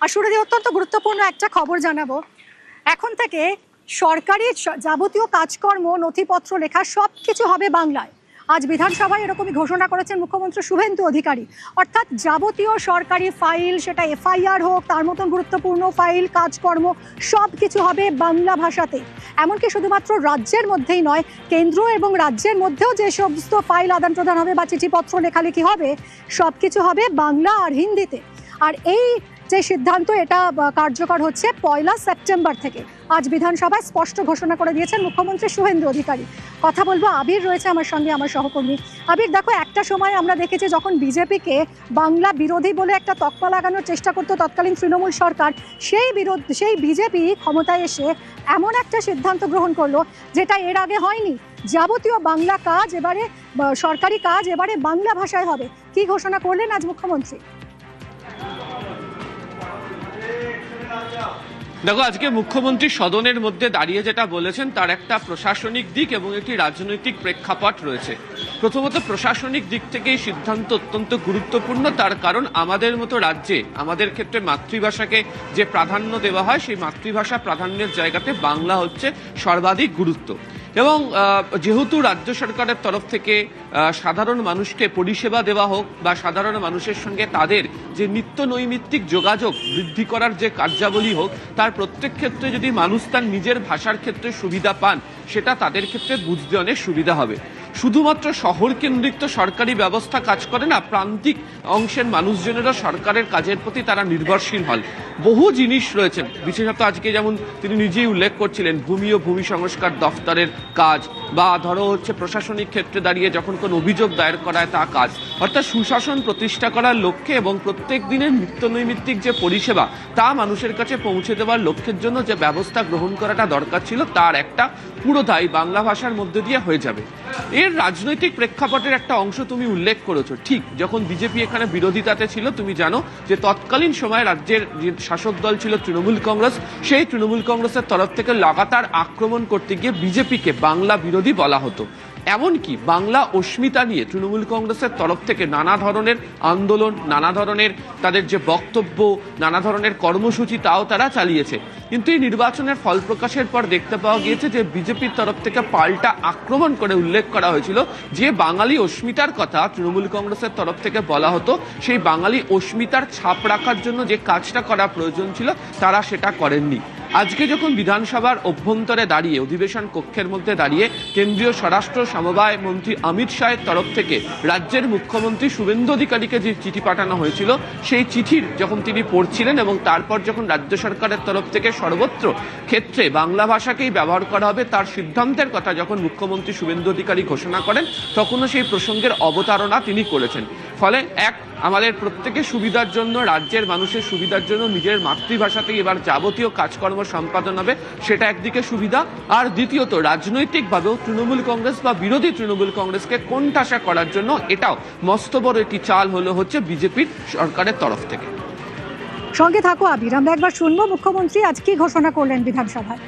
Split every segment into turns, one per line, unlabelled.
আর শুরুতে অত্যন্ত গুরুত্বপূর্ণ একটা খবর জানাবো। এখন থেকে সরকারি যাবতীয় কাজকর্ম, নথিপত্র লেখা সবকিছু হবে বাংলায়। আজ বিধানসভায় এরকমই ঘোষণা করেছেন মুখ্যমন্ত্রী শুভেন্দু অধিকারী। অর্থাৎ যাবতীয় সরকারি ফাইল, সেটা এফআইআর হোক, তার মতন গুরুত্বপূর্ণ ফাইল, কাজকর্ম সব কিছু হবে বাংলা ভাষাতে। এমনকি শুধুমাত্র রাজ্যের মধ্যেই নয়, কেন্দ্র এবং রাজ্যের মধ্যেও যে সমস্ত ফাইল আদান প্রদান হবে বা চিঠিপত্র লেখালেখি হবে, সব কিছু হবে বাংলা আর হিন্দিতে। আর এই যে সিদ্ধান্ত, এটা কার্যকর হচ্ছে 1 সেপ্টেম্বর থেকে। আজ বিধানসভায় স্পষ্ট ঘোষণা করে দিয়েছেন মুখ্যমন্ত্রী শুভেন্দু অধিকারী। কথা বলবো, আবির রয়েছে আমার সঙ্গে, আমার সহকর্মী। আবির, দেখো, একটা সময় আমরা দেখেছি যখন বিজেপিকে বাংলা বিরোধী বলে একটা তকমা লাগানোর চেষ্টা করতো তৎকালীন তৃণমূল সরকার, সেই বিজেপি ক্ষমতায় এসে এমন একটা সিদ্ধান্ত গ্রহণ করলো যেটা এর আগে হয়নি। যাবতীয় বাংলা কাজ এবারে, সরকারি কাজ এবারে বাংলা ভাষায় হবে। কি ঘোষণা করলেন আজ মুখ্যমন্ত্রী?
দেখো, আজকে মুখ্যমন্ত্রী সদনের মধ্যে দাঁড়িয়ে যেটা বলেছেন তার একটা প্রশাসনিক দিক এবং একটি রাজনৈতিক প্রেক্ষাপট রয়েছে। প্রথমত, প্রশাসনিক দিক থেকে এই সিদ্ধান্ত অত্যন্ত গুরুত্বপূর্ণ। তার কারণ আমাদের মতো রাজ্যে, আমাদের ক্ষেত্রে মাতৃভাষাকে যে প্রাধান্য দেওয়া হয়, সেই মাতৃভাষা প্রাধান্যের জায়গাতে বাংলা হচ্ছে সর্বাধিক গুরুত্ব। এবং যেহেতু রাজ্য সরকারের তরফ থেকে সাধারণ মানুষকে পরিষেবা দেওয়া হোক বা সাধারণ মানুষের সঙ্গে তাদের যে নিত্য নৈমিত্তিক যোগাযোগ বৃদ্ধি করার যে কার্যাবলী হোক, তার প্রত্যেক ক্ষেত্রে যদি মানুষ তার নিজের ভাষার ক্ষেত্রে সুবিধা পান, সেটা তাদের ক্ষেত্রে বুঝতে অনেক সুবিধা হবে। শুধুমাত্র শহর কেন্দ্রিক তো সরকারি ব্যবস্থা কাজ করে না, প্রান্তিক অংশের মানুষজনেরও সরকারের কাজের প্রতি তারা নির্ভরশীল হন। বহু জিনিস রয়েছেন, বিশেষত আজকে যেমন তিনি নিজেই উল্লেখ করছিলেন, ভূমি ও ভূমি সংস্কার দফতরের কাজ, বা ধরো হচ্ছে প্রশাসনিক ক্ষেত্রে দাঁড়িয়ে যখন কোনো অভিযোগ দায়ের করায় তা কাজ। অর্থাৎ সুশাসন প্রতিষ্ঠা করার লক্ষ্যে এবং প্রত্যেক দিনের নিত্য নৈমিত্তিক যে পরিষেবা তা মানুষের কাছে পৌঁছে দেওয়ার লক্ষ্যের জন্য যে ব্যবস্থা গ্রহণ করাটা দরকার ছিল, তার একটা পুরোটাই বাংলা ভাষার মধ্যে দিয়ে হয়ে যাবে। এর রাজনৈতিক প্রেক্ষাপটের একটা অংশ তুমি উল্লেখ করেছো। ঠিক যখন বিজেপি এখানে বিরোধিতাতে ছিল, তুমি জানো যে তৎকালীন সময় রাজ্যের যে শাসক দল ছিল তৃণমূল কংগ্রেস, সেই তৃণমূল কংগ্রেসের তরফ থেকে লাগাতার আক্রমণ করতে গিয়ে বিজেপিকে বাংলা বিরোধী বলা হতো। এমনকি বাংলা অস্মিতা নিয়ে তৃণমূল কংগ্রেসের তরফ থেকে নানা ধরনের আন্দোলন, নানা ধরনের তাদের যে বক্তব্য, নানা ধরনের কর্মসূচি, তাও তারা চালিয়েছে। কিন্তু এই নির্বাচনের ফল প্রকাশের পর দেখতে পাওয়া গিয়েছে যে বিজেপির তরফ থেকে পাল্টা আক্রমণ করে উল্লেখ করা হয়েছিল যে বাঙালি অস্মিতার কথা তৃণমূল কংগ্রেসের তরফ থেকে বলা হতো, সেই বাঙালি অস্মিতার ছাপ রাখার জন্য যে কাজটা করা প্রয়োজন ছিল তারা সেটা করেননি। আজকে যখন বিধানসভার অভ্যন্তরে দাঁড়িয়ে, অধিবেশন কক্ষের মধ্যে দাঁড়িয়ে কেন্দ্রীয় স্বরাষ্ট্র সমবায় মন্ত্রী অমিত শাহের তরফ থেকে রাজ্যের মুখ্যমন্ত্রী শুভেন্দু অধিকারীকে যে চিঠি পাঠানো হয়েছিল, সেই চিঠির যখন তিনি পড়ছিলেন এবং তারপর যখন রাজ্য সরকারের তরফ থেকে সর্বত্র ক্ষেত্রে বাংলা ভাষাকেই ব্যবহার করা হবে তার সিদ্ধান্তের কথা যখন মুখ্যমন্ত্রী শুভেন্দু অধিকারী ঘোষণা করেন, তখনও সেই প্রসঙ্গের অবতারণা তিনি করেছেন। ফলে আমাদের প্রত্যেকের সুবিধার জন্য, রাজ্যের মানুষের সুবিধার জন্য নিজের মাতৃভাষাতেই এবার যাবতীয় কাজকর্ম সম্পাদন হবে, সেটা একদিকে সুবিধা। আর দ্বিতীয়ত, রাজনৈতিকভাবেও তৃণমূল কংগ্রেস বা বিরোধী তৃণমূল কংগ্রেসকে কোণঠাসা করার জন্য এটাও মস্ত বড় একটি চাল হচ্ছে বিজেপির সরকারের তরফ থেকে।
সঙ্গে থাকো আবির, আমরা একবার শুনবো মুখ্যমন্ত্রী আজ কি ঘোষণা করলেন বিধানসভায়।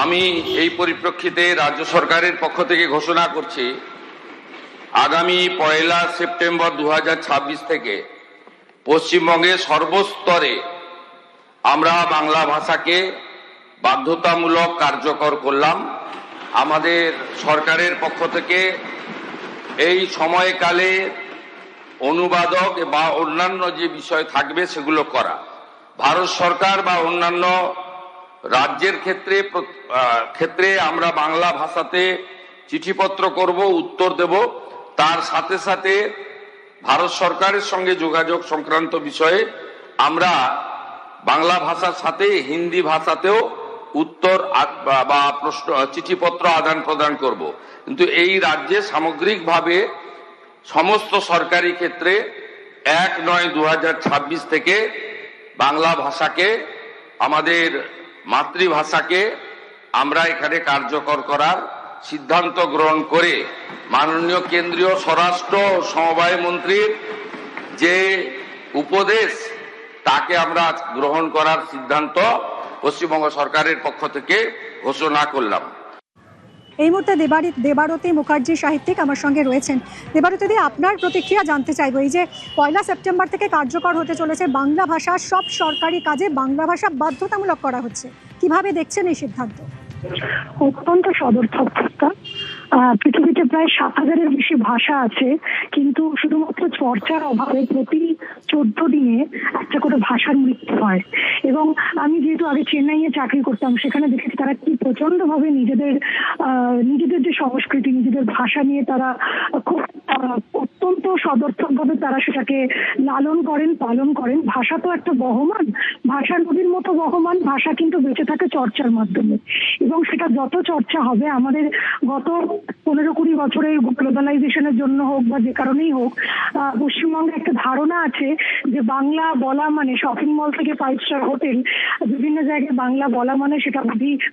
আমি এই পরিপ্রেক্ষিতে রাজ্য সরকারের পক্ষ থেকে ঘোষণা করছি, আগামী 1 সেপ্টেম্বর 2026 থেকে পশ্চিমবঙ্গের সর্বস্তরে আমরা বাংলা ভাষাকে বাধ্যতামূলক কার্যকর করলাম। আমাদের সরকারের পক্ষ থেকে এই সময়কালে অনুবাদক বা অন্যান্য যে বিষয় থাকবে সেগুলো করা। ভারত সরকার বা অন্যান্য রাজ্যের ক্ষেত্রে আমরা বাংলা ভাষাতে চিঠিপত্র করব, উত্তর দেব। তার সাথে সাথে ভারত সরকারের সঙ্গে যোগাযোগ সংক্রান্ত বিষয়ে আমরা বাংলা ভাষার সাথে হিন্দি ভাষাতেও উত্তর বা প্রশ্ন, চিঠিপত্র আদান প্রদান করব। কিন্তু এই রাজ্যে সামগ্রিকভাবে সমস্ত সরকারি ক্ষেত্রে 1/9/2026 থেকে বাংলা ভাষাকে, আমাদের মাতৃভাষাকে আমরা এখানে কার্যকর করার সিদ্ধান্ত গ্রহণ করে মাননীয় কেন্দ্রীয় স্বরাষ্ট্র সমবায় মন্ত্রীর যে উপদেশ, তাকে আমরা গ্রহণ করার সিদ্ধান্ত পশ্চিমবঙ্গ সরকারের পক্ষ থেকে ঘোষণা করলাম।
এই মুহূর্তে দেবারতী মুখার্জি সাহিত্যিক আমার সঙ্গে রয়েছেন। দেবারতী দি, আপনার প্রতিক্রিয়া জানতে চাইবো। এই যে 1 সেপ্টেম্বর থেকে কার্যকর হতে চলেছে বাংলা ভাষা, সব সরকারি কাজে বাংলা ভাষা বাধ্যতামূলক করা হচ্ছে, কিভাবে দেখছেন এই সিদ্ধান্ত?
অত্যন্ত সদর্থক প্রস্তাব। পৃথিবীতে প্রায় 7,000-এর বেশি ভাষা আছে, কিন্তু শুধুমাত্র চর্চার অভাবে প্রতি 14 দিনে একটা করে ভাষার মৃত্যু হয়। এবং আমি যেহেতু আগে চেন্নাইয়ে চাকরি করতাম, সেখানে দেখেছি তারা কি প্রচন্ড ভাবে নিজেদের যে সংস্কৃতি, নিজেদের ভাষা নিয়ে তারা খুব অত্যন্ত সদর্থক ভাবে তারা সেটাকে লালন করেন, পালন করেন। ভাষা তো একটা বহমান, ভাষা নদীর মতো বহমান। ভাষা কিন্তু বেঁচে থাকে চর্চার মাধ্যমে, এবং সেটা যত চর্চা হবে, আমাদের গত 15-20 বছরের গ্লোবালাইজেশনের জন্য হোক বা যে কারণেই হোক, পশ্চিমবঙ্গে একটা ধারণা আছে যে বাংলা বলা মানে শপিং মল থেকে 5 স্টার হোটেল, বিভিন্ন জায়গায় বাংলা বলা মানে সেটা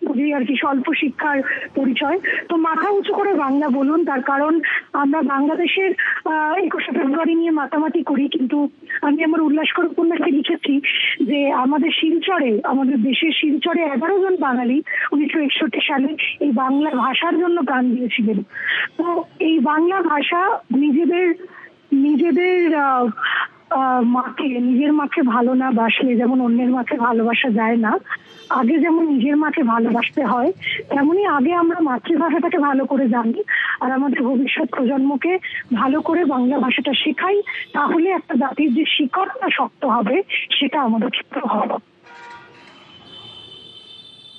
বুঝি আর কি স্বল্প শিক্ষার পরিচয়। তো মাথা উঁচু করে বাংলা বলুন, তার কারণ আমরা বাংলাদেশের 21শে ফেব্রুয়ারি নিয়ে মাতামাতি করি, কিন্তু আমি আমার উল্লাসকর উপন্যাসে লিখেছি যে আমাদের শিলচরে, আমাদের দেশের শিলচরে 11 জন বাঙালি 1961 সালে এই বাংলা ভাষার জন্য প্রাণ দিয়েছিলেন। তো এই বাংলা ভাষা নিজেদের নিজের মাকে ভালো না বাসলে যেমন অন্যের মাকে ভালোবাসা যায় না, আগে যেমন নিজের মাকে ভালোবাসতে হয়, তেমনি আগে আমরা মাতৃভাষাটাকে ভালো করে জানি আর আমাদের ভবিষ্যৎ প্রজন্মকে ভালো করে বাংলা ভাষাটা শেখাই। তাহলে একটা জাতির যে শিকড়টা শক্ত হবে, সেটা আমাদের ক্ষেত্রে হবে।